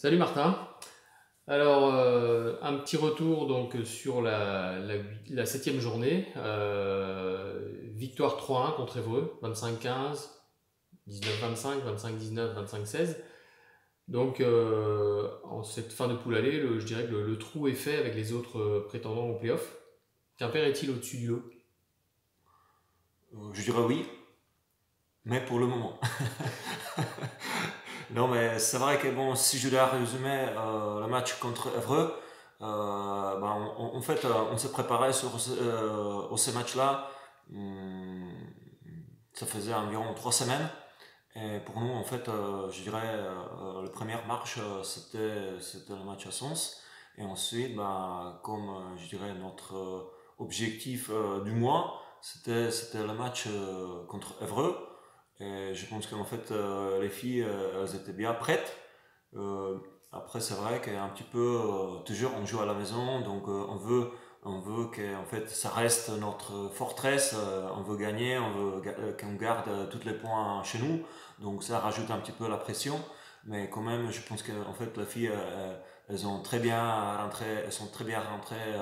Salut Martin. Alors, un petit retour donc sur la septième journée. Victoire 3-1 contre Évreux, 25-15, 19-25, 25-19, 25-16. Donc, en cette fin de poule aller, je dirais que le trou est fait avec les autres prétendants au play-off. Quimper est-il au-dessus du lot? Je dirais oui, mais pour le moment. Non, mais c'est vrai que bon, si je dois résumer le match contre Evreux, en fait, on s'est préparé au ce match-là. Hum, Ça faisait environ 3 semaines. Et pour nous, en fait, je dirais, la première marche, c'était le match à Sens. Et ensuite, comme je dirais, notre objectif du mois, c'était le match contre Evreux. Et je pense qu'en fait, les filles, elles étaient bien prêtes. Euh, Après, c'est vrai qu'un petit peu, toujours, on joue à la maison, donc on veut que en fait, ça reste notre forteresse. On veut gagner, on veut qu'on garde tous les points chez nous. Donc ça rajoute un petit peu la pression. Mais quand même, je pense que en fait, les filles, elles ont très bien rentré, elles sont très bien rentrées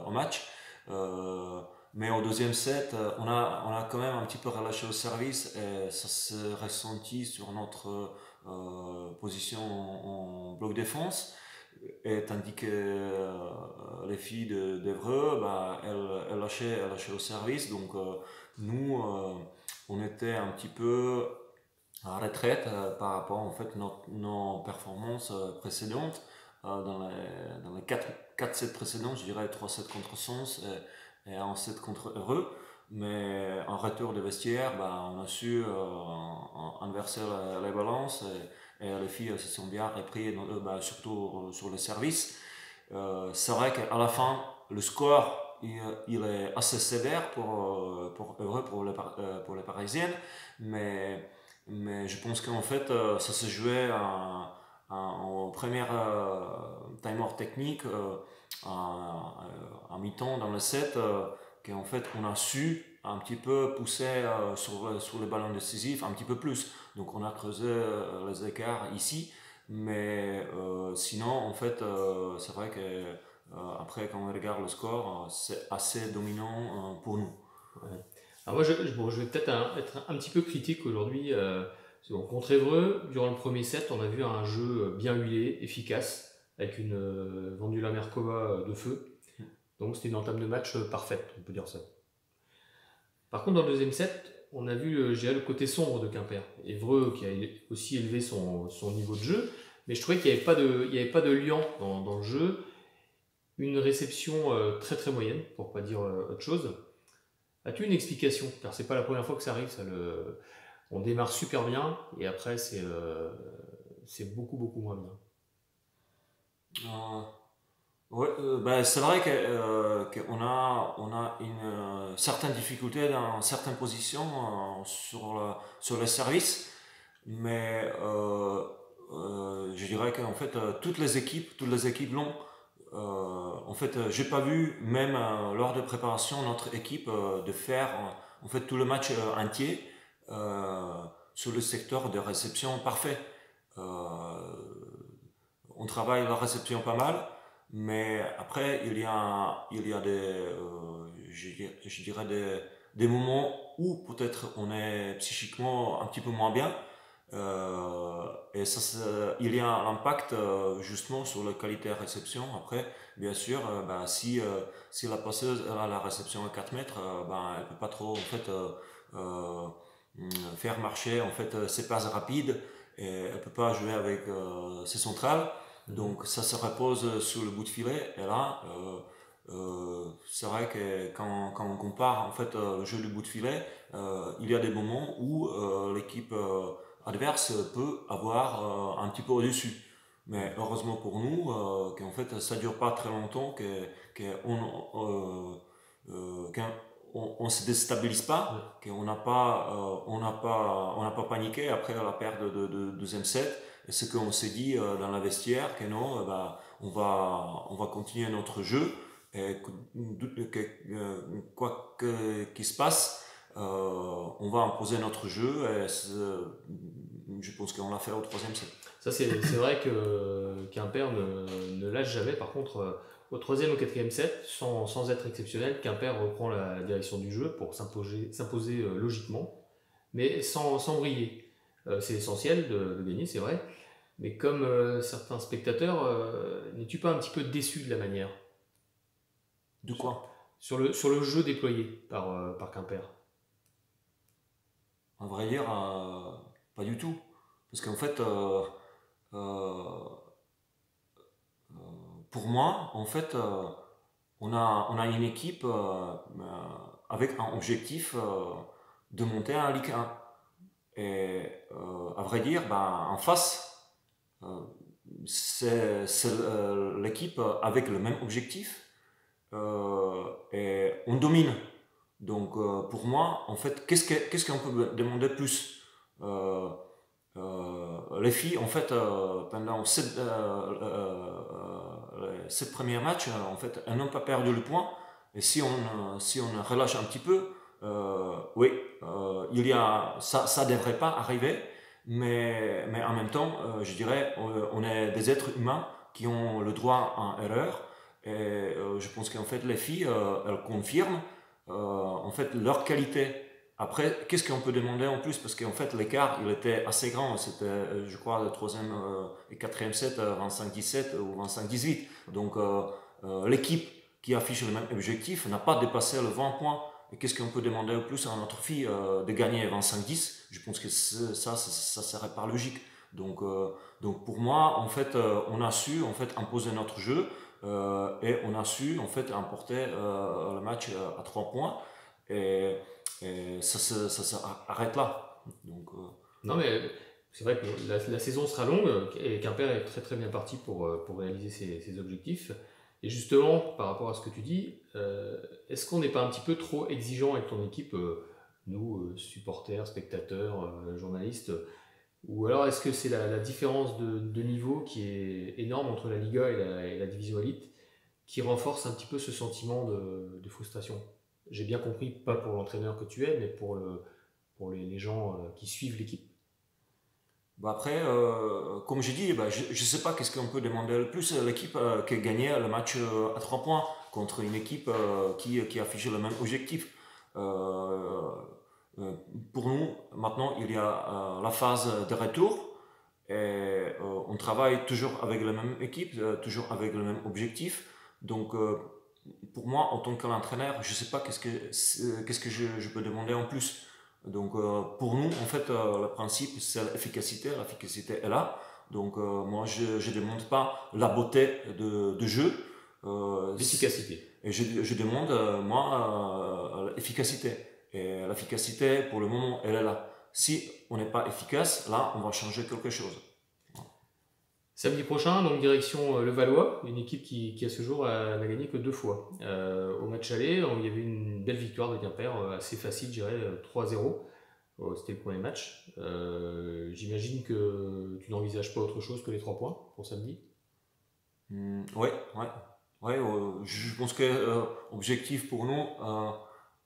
au match. Euh, mais au deuxième set, on a quand même un petit peu relâché le service et ça s'est ressenti sur notre position en bloc défense. Et tandis que les filles d'Evreux, elles lâchaient au service. Donc nous, on était un petit peu en retraite par rapport en fait nos performances précédentes. Dans les 4 sets précédents, je dirais 3 sets contre Sens et 1 set contre Heureux. Mais en retour de vestiaire, on a su inverser la balance et les filles se sont bien repris, surtout sur le service. C'est vrai qu'à la fin, le score il est assez sévère pour Heureux, pour les Parisiennes, mais, mais je pense qu'en fait, ça se jouait en première timer technique, en mi-temps dans le set, qu'en fait, on a su un petit peu pousser sur les ballons décisifs un petit peu plus. Donc, on a creusé les écarts ici. Mais sinon, en fait, c'est vrai que après, quand on regarde le score, c'est assez dominant pour nous. Ouais. Alors moi, bon, je vais peut-être être un petit peu critique aujourd'hui. Contre Évreux, durant le premier set, on a vu un jeu bien huilé, efficace, avec une Vendula Merkova de feu. Donc c'était une entame de match parfaite, on peut dire ça. Par contre, dans le deuxième set, on a vu, je dirais, le côté sombre de Quimper. Évreux qui a aussi élevé son niveau de jeu, mais je trouvais qu'il n'y avait pas de liant dans le jeu. Une réception très très moyenne, pour pas dire autre chose. As-tu une explication? Car c'est pas la première fois que ça arrive. On démarre super bien et après c'est beaucoup beaucoup moins bien. Euh, Ouais, c'est vrai qu'on a une certaine difficulté dans certaines positions sur le service, mais je dirais qu'en fait toutes les équipes l'ont. En fait, j'ai pas vu même lors de préparation notre équipe de faire en fait tout le match entier euh, sur le secteur de réception parfait. Euh, on travaille la réception pas mal, mais après, il y a je dirais des moments où peut-être on est psychiquement un petit peu moins bien. Et ça, il y a un impact justement sur la qualité de réception. Après, bien sûr, si la passeuse elle a la réception à 4 mètres, elle peut pas trop en fait euh, faire marcher en fait ses passes rapides et elle peut pas jouer avec ses centrales. Mhm. Donc ça se repose sur le bout de filet. Et là, c'est vrai que quand on compare en fait le jeu du bout de filet, il y a des moments où l'équipe adverse peut avoir un petit peu au-dessus. Mais heureusement pour nous, qu'en fait ça dure pas très longtemps, qu'on se déstabilise Ouais. pas, on n'a pas paniqué après la perte de deuxième set. Et ce qu'on s'est dit dans la vestiaire, que non, on va continuer notre jeu et quoi qu'il se passe, on va imposer notre jeu. je pense qu'on l'a fait au troisième set. Ça, c'est vrai que Quimper ne lâche jamais. Par contre, au troisième ou quatrième set, sans être exceptionnel, Quimper reprend la direction du jeu pour s'imposer logiquement, mais sans briller. C'est essentiel de gagner, c'est vrai. Mais comme certains spectateurs, n'es-tu pas un petit peu déçu de la manière De quoi? sur le jeu déployé par Quimper? À vrai dire, pas du tout. Parce qu'en fait, euh, pour moi, en fait, on a une équipe avec un objectif de monter à Ligue 1. Et à vrai dire, ben, en face, euh, c'est l'équipe avec le même objectif et on domine. Donc pour moi, en fait, qu'est-ce qu'on peut demander plus les filles, en fait, pendant les 7 premiers matchs, en fait, elles n'ont pas perdu le point. Et si on relâche un petit peu, oui, ça devrait pas arriver. Mais en même temps, je dirais, on est des êtres humains qui ont le droit à erreur. Et je pense qu'en fait, les filles, elles confirment en fait leur qualité. Après, qu'est-ce qu'on peut demander en plus? Parce qu'en fait, l'écart, il était assez grand. C'était, je crois, le troisième et quatrième set, 25-17 ou 25-18. Donc, l'équipe qui affiche le même objectif n'a pas dépassé le 20 points. Et qu'est-ce qu'on peut demander en plus à notre fille de gagner 25-10? Je pense que ça serait pas logique. Donc pour moi, en fait, on a su en fait imposer notre jeu et on a su en fait emporter le match à 3 points. Et ça s'arrête là. Donc, Non, mais c'est vrai que la saison sera longue et Quimper est très très bien parti pour réaliser ses objectifs. Et justement, par rapport à ce que tu dis, est-ce qu'on n'est pas un petit peu trop exigeant avec ton équipe, nous, supporters, spectateurs, journalistes, ou alors est-ce que c'est la différence de niveau qui est énorme entre la Liga et la division élite qui renforce un petit peu ce sentiment de frustration? J'ai bien compris, pas pour l'entraîneur que tu es, mais pour les gens qui suivent l'équipe. bah après, comme j'ai dit, bah, je ne sais pas qu'est-ce qu'on peut demander le plus. L'équipe qui a gagné le match à 3 points contre une équipe qui affiche le même objectif. Euh, euh, pour nous, maintenant, il y a la phase de retour et on travaille toujours avec la même équipe, toujours avec le même objectif. Donc, pour moi, en tant qu'entraîneur, je ne sais pas qu'est-ce que je peux demander en plus. Donc, pour nous, en fait, le principe, c'est l'efficacité. L'efficacité est là. Donc, moi, je ne demande pas la beauté de jeu. L'efficacité. Et je demande, moi, l'efficacité. Et l'efficacité, pour le moment, elle est là. Si on n'est pas efficace, là, on va changer quelque chose. Samedi prochain, donc direction Levallois, une équipe qui à ce jour n'a gagné que 2 fois. Au match aller, il y avait une belle victoire de Quimper, assez facile, je dirais, 3-0. C'était le premier match. J'imagine que tu n'envisages pas autre chose que les 3 points pour samedi. Ouais, ouais. Ouais, je pense que objectif pour nous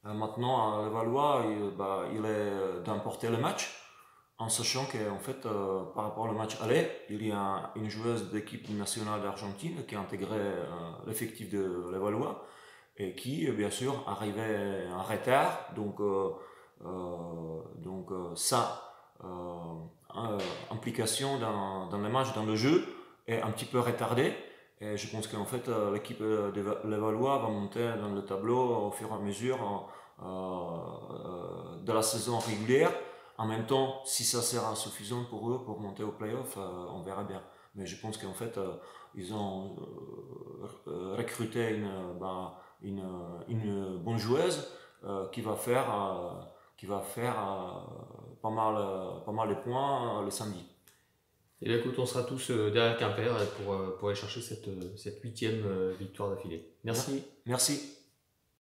maintenant à Levallois, il est d'emporter le match, en sachant qu'en fait, par rapport au match aller, il y a une joueuse d'équipe nationale d'Argentine qui a intégré l'effectif de Levallois et qui, bien sûr, arrivait en retard. Ça, implication dans le match, dans le jeu, est un petit peu retardée. Et je pense qu'en fait, l'équipe de Levallois va monter dans le tableau au fur et à mesure de la saison régulière. En même temps, si ça sera suffisant pour eux pour monter au playoff, on verra bien. Mais je pense qu'en fait, ils ont recruté une bonne joueuse qui va faire pas mal de points le samedi. Et bien écoute, on sera tous derrière Quimper pour aller chercher cette 8e victoire d'affilée. Merci. Merci.